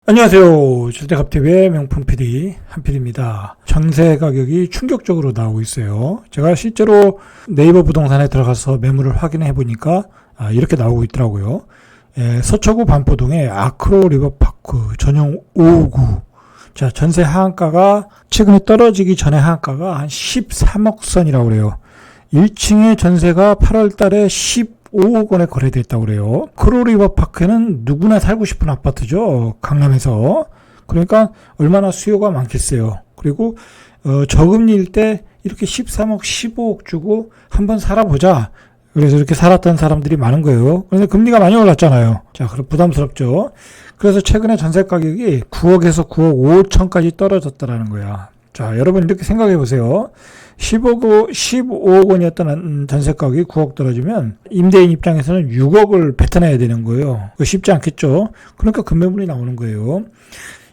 안녕하세요. 주택업TV의 명품 PD 한PD입니다. 전세 가격이 충격적으로 나오고 있어요. 제가 실제로 네이버 부동산에 들어가서 매물을 확인해 보니까 이렇게 나오고 있더라고요. 서초구 반포동의 아크로 리버파크 전용 559. 자, 전세 하한가가 최근에 떨어지기 전에 하한가가 한 13억 선이라고 그래요. 1층의 전세가 8월 달에 15억 원에 거래됐다고 그래요. 크로리버파크는 누구나 살고 싶은 아파트죠. 강남에서. 그러니까 얼마나 수요가 많겠어요. 그리고 저금리일 때 이렇게 13억, 15억 주고 한번 살아보자. 그래서 이렇게 살았던 사람들이 많은 거예요. 그런데 금리가 많이 올랐잖아요. 자, 그럼 부담스럽죠. 그래서 최근에 전세 가격이 9억에서 9억 5천까지 떨어졌다라는 거야. 자, 여러분 이렇게 생각해 보세요. 15억 원이었던 전세 가격이 9억 떨어지면 임대인 입장에서는 6억을 뱉어내야 되는 거예요. 그거 쉽지 않겠죠. 그러니까 급매물이 나오는 거예요.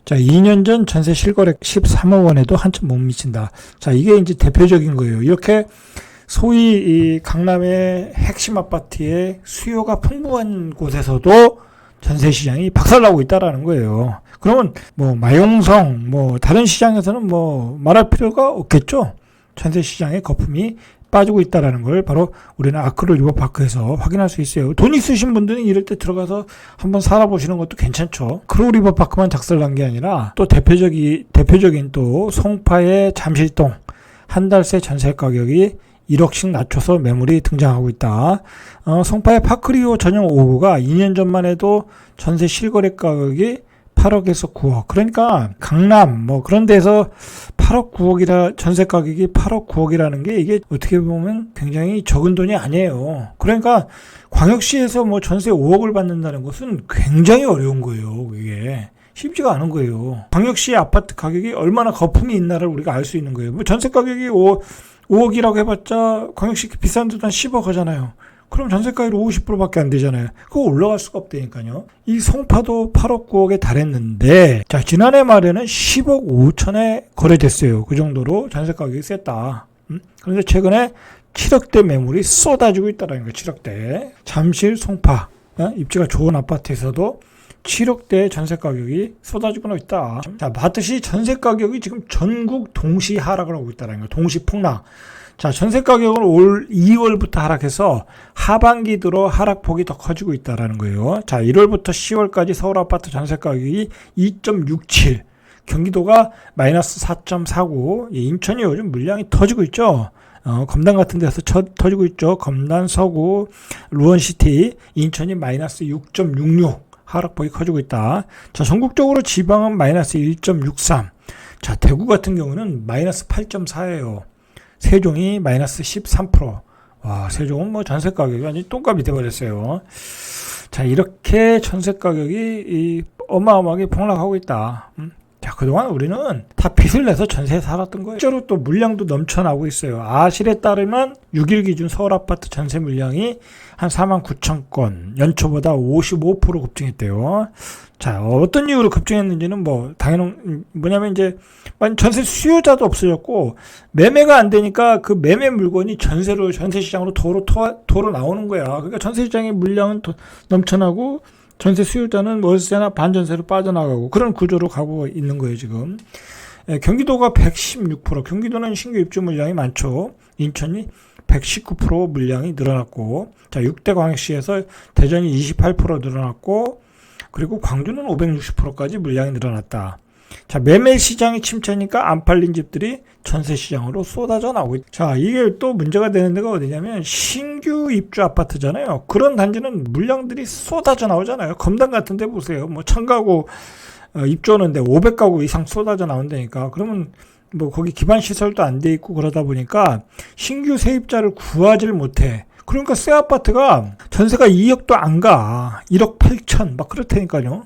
자, 2년 전 전세 실거래 13억 원에도 한참 못 미친다. 자, 이게 이제 대표적인 거예요. 이렇게 소위 이 강남의 핵심 아파트의 수요가 풍부한 곳에서도 전세 시장이 박살나고 있다라는 거예요. 그러면 뭐 마용성 다른 시장에서는 말할 필요가 없겠죠. 전세 시장의 거품이 빠지고 있다라는 걸 바로 우리는 아크로 리버파크에서 확인할 수 있어요. 돈 있으신 분들은 이럴 때 들어가서 한번 살아보시는 것도 괜찮죠. 크로 리버파크만 작살난 게 아니라 또 대표적인 또 송파의 잠실동 한 달 새 전세 가격이 1억씩 낮춰서 매물이 등장하고 있다. 송파의 파크리오 전용 5구가 2년 전만 해도 전세 실거래 가격이 8억에서 9억. 그러니까 강남 그런 데서 8억 9억이라 전세 가격이 8억 9억이라는 게 이게 어떻게 보면 굉장히 적은 돈이 아니에요. 그러니까 광역시에서 전세 5억을 받는다는 것은 굉장히 어려운 거예요. 이게 쉽지가 않은 거예요. 광역시 아파트 가격이 얼마나 거품이 있나를 우리가 알 수 있는 거예요. 전세 가격이 5억이라고 해봤자 광역시 비싼 데도 한 10억 하잖아요. 그럼 전세가율 50%밖에 안 되잖아요. 그거 올라갈 수가 없다니까요. 이 송파도 8억 9억에 달했는데 자, 지난해 말에는 10억 5천에 거래됐어요. 그 정도로 전세 가격이 셌다. 그런데 최근에 7억대 매물이 쏟아지고 있다는 거예요. 7억대. 잠실 송파 입지가 좋은 아파트에서도 7억대 전세 가격이 쏟아지고 있다. 자, 봤듯이 전세 가격이 지금 전국 동시 하락을 하고 있다는 거예요. 동시 폭락. 자, 전세 가격은 올 2월부터 하락해서 하반기 들어 하락폭이 더 커지고 있다라는 거예요. 자, 1월부터 10월까지 서울 아파트 전세 가격이 2.67, 경기도가 마이너스 4.49, 인천이 요즘 물량이 터지고 있죠. 검단 같은 데서 터지고 있죠. 검단, 서구, 루원시티, 인천이 마이너스 6.66. 하락폭이 커지고 있다. 자, 전국적으로 지방은 마이너스 1.63. 자, 대구 같은 경우는 마이너스 8.4예요. 세종이 마이너스 13%. 와, 세종은 전세 가격이 완전히 똥값이 돼버렸어요. 자, 이렇게 전세 가격이 어마어마하게 폭락하고 있다. 자, 그동안 우리는 다 빚을 내서 전세에 살았던 거예요. 실제로 또 물량도 넘쳐나고 있어요. 아실에 따르면 6일 기준 서울 아파트 전세 물량이 한 4만 9천 건, 연초보다 55% 급증했대요. 자, 어떤 이유로 급증했는지는 뭐냐면 이제 전세 수요자도 없어졌고 매매가 안 되니까 그 매매 물건이 전세 시장으로 도로 나오는 거야. 그러니까 전세 시장의 물량은 넘쳐나고 전세 수요자는 월세나 반전세로 빠져나가고 그런 구조로 가고 있는 거예요, 지금. 경기도가 116%, 경기도는 신규 입주 물량이 많죠. 인천이 119% 물량이 늘어났고, 자, 6대 광역시에서 대전이 28% 늘어났고, 그리고 광주는 560%까지 물량이 늘어났다. 자, 매매 시장이 침체니까 안 팔린 집들이 전세 시장으로 쏟아져 나오고 있다. 자, 이게 또 문제가 되는 데가 어디냐면 신규 입주 아파트잖아요. 그런 단지는 물량들이 쏟아져 나오잖아요. 검단 같은 데 보세요. 1000가구 입주하는데 500가구 이상 쏟아져 나온다니까. 그러면 거기 기반 시설도 안 돼 있고 그러다 보니까 신규 세입자를 구하지를 못해. 그러니까 새 아파트가 전세가 2억도 안 가. 1억 8천 막 그렇다니까요.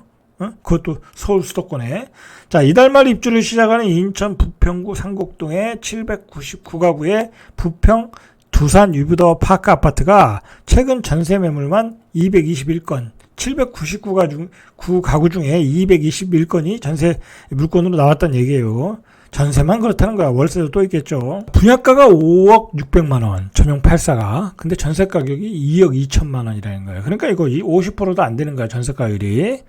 그것도 서울 수도권에. 자, 이달 말 입주를 시작하는 인천 부평구 상곡동의 799가구의 부평 두산 유브더 파크 아파트가 최근 전세 매물만 221건, 799가구 중에 221건이 전세 물건으로 나왔다는 얘기예요. 전세만 그렇다는 거야. 월세도 또 있겠죠. 분양가가 5억 600만 원, 전용 8사가. 근데 전세 가격이 2억 2천만 원이라는 거예요. 그러니까 이거 50%도 안 되는 거야, 전세 가율이.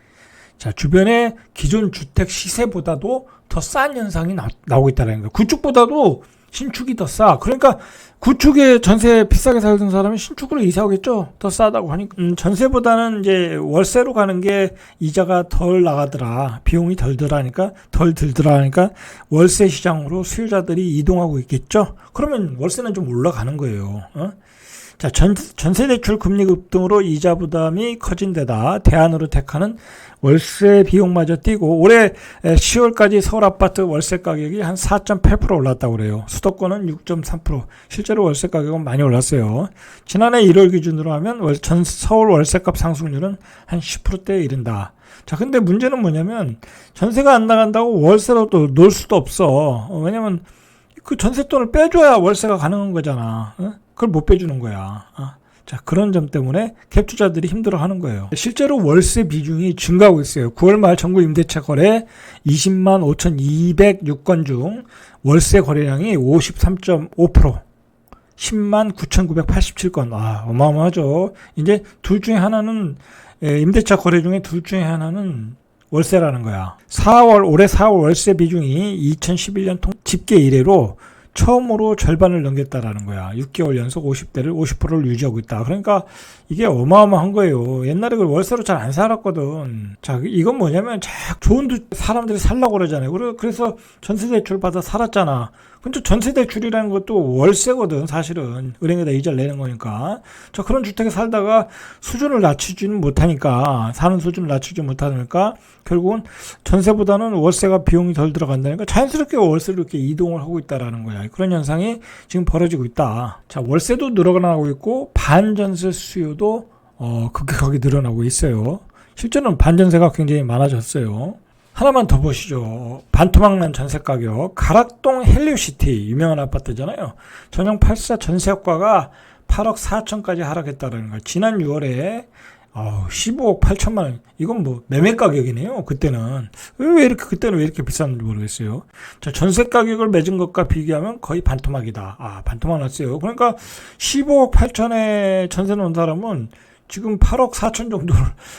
자, 주변에 기존 주택 시세보다도 더 싼 현상이 나오고 있다는 거예요. 구축보다도 신축이 더 싸. 그러니까 구축에 전세 비싸게 살던 사람이 신축으로 이사 오겠죠. 더 싸다고 하니까. 전세보다는 이제 월세로 가는 게 이자가 덜 나가더라. 비용이 덜 들더라 하니까 월세 시장으로 수요자들이 이동하고 있겠죠. 그러면 월세는 좀 올라가는 거예요. 자, 전세 대출 금리 급등으로 이자 부담이 커진 데다 대안으로 택하는 월세 비용마저 뛰고 올해 10월까지 서울 아파트 월세 가격이 한 4.8% 올랐다고 그래요. 수도권은 6.3%. 실제로 월세 가격은 많이 올랐어요. 지난해 1월 기준으로 하면 서울 월세값 상승률은 한 10%대에 이른다. 자, 근데 문제는 뭐냐면 전세가 안 나간다고 월세로 또 놓을 수도 없어. 왜냐면 그 전세돈을 빼줘야 월세가 가능한 거잖아. 그걸 못 빼주는 거야. 자, 그런 점 때문에 갭 투자들이 힘들어하는 거예요. 실제로 월세 비중이 증가하고 있어요. 9월 말 전국 임대차 거래 20만 5,206건 중 월세 거래량이 53.5%, 10만 9,987건. 어마어마하죠. 이제 둘 중에 하나는 임대차 거래 중에 둘 중에 하나는 월세라는 거야. 올해 4월 월세 비중이 2011년 집계 이래로 처음으로 절반을 넘겼다라는 거야. 6개월 연속 50%를 유지하고 있다. 그러니까 이게 어마어마한 거예요. 옛날에 그 월세로 잘 안 살았거든. 자, 이건 뭐냐면 좋은 사람들이 살라고 그러잖아요. 그래서 전세 대출 받아 살았잖아. 근데 전세 대출이라는 것도 월세거든, 사실은. 은행에다 이자를 내는 거니까. 자, 그런 주택에 살다가 수준을 낮추지는 못하니까, 사는 수준을 낮추지 못하니까, 결국은 전세보다는 월세가 비용이 덜 들어간다니까 자연스럽게 월세로 이렇게 이동을 하고 있다라는 거야. 그런 현상이 지금 벌어지고 있다. 자, 월세도 늘어나고 있고, 반전세 수요도 급격하게 늘어나고 있어요. 실제로는 반전세가 굉장히 많아졌어요. 하나만 더 보시죠. 반토막 난 전세 가격. 가락동 헬리오시티 유명한 아파트잖아요. 전용 84 전세효과가 8억 4천까지 하락했다는 거예요. 지난 6월에 15억 8천만 원. 이건 뭐 매매 가격이네요. 그때는 그때는 왜 이렇게 비쌌는지 모르겠어요. 자, 전세 가격을 맺은 것과 비교하면 거의 반토막이다. 반토막 났어요. 그러니까 15억 8천에 전세 놓은 사람은 지금 8억 4천 정도를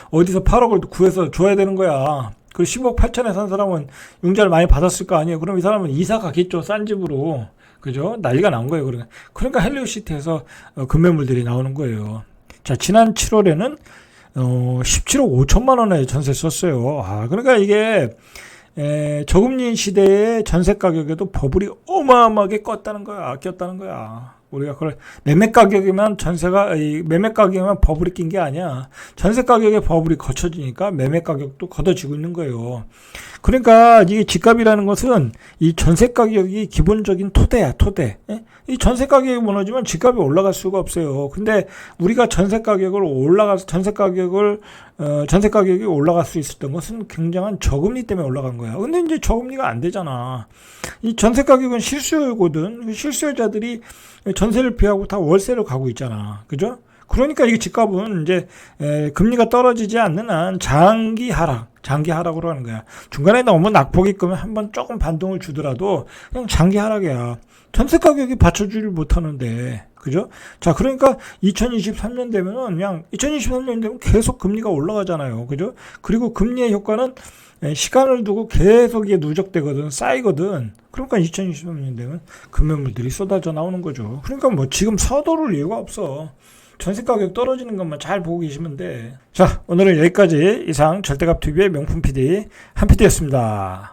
어디서 8억을 구해서 줘야 되는 거야. 그 15억 8천에 산 사람은 융자를 많이 받았을 거 아니에요. 그럼 이 사람은 이사 가겠죠. 싼 집으로. 그죠? 난리가 난 거예요. 그러니까 헬리오시티에서 급매물들이 나오는 거예요. 자, 지난 7월에는 17억 5천만 원에 전세 썼어요. 그러니까 이게 저금리 시대의 전세 가격에도 버블이 어마어마하게 꼈다는 거야. 우리가 그걸 매매 가격이면 매매 가격이면 버블이 낀 게 아니야. 전세 가격에 버블이 거쳐지니까 매매 가격도 걷어지고 있는 거예요. 그러니까 이게 집값이라는 것은 이 전세 가격이 기본적인 토대야. 이 전세 가격이 무너지면 집값이 올라갈 수가 없어요. 근데 우리가 전세 가격이 올라갈 수 있었던 것은 굉장한 저금리 때문에 올라간 거야. 근데 이제 저금리가 안 되잖아. 이 전세 가격은 실수요거든. 실수요자들이 전세를 피하고 다 월세로 가고 있잖아. 그죠? 그러니까 이게 집값은 이제 금리가 떨어지지 않는 한 장기 하락으로 하는 거야. 중간에 너무 낙폭이 끄면 한번 조금 반동을 주더라도 그냥 장기 하락이야. 전세 가격이 받쳐주질 못하는데, 그죠? 자, 그러니까 2023년 되면 계속 금리가 올라가잖아요. 그죠? 그리고 금리의 효과는 시간을 두고 계속 이게 누적되거든, 쌓이거든. 그러니까 2023년 되면 금매물들이 쏟아져 나오는 거죠. 그러니까 뭐 지금 서두를 이유가 없어. 전세 가격 떨어지는 것만 잘 보고 계시면 돼. 자, 오늘은 여기까지. 이상 절대값TV의 명품 PD 한 PD였습니다.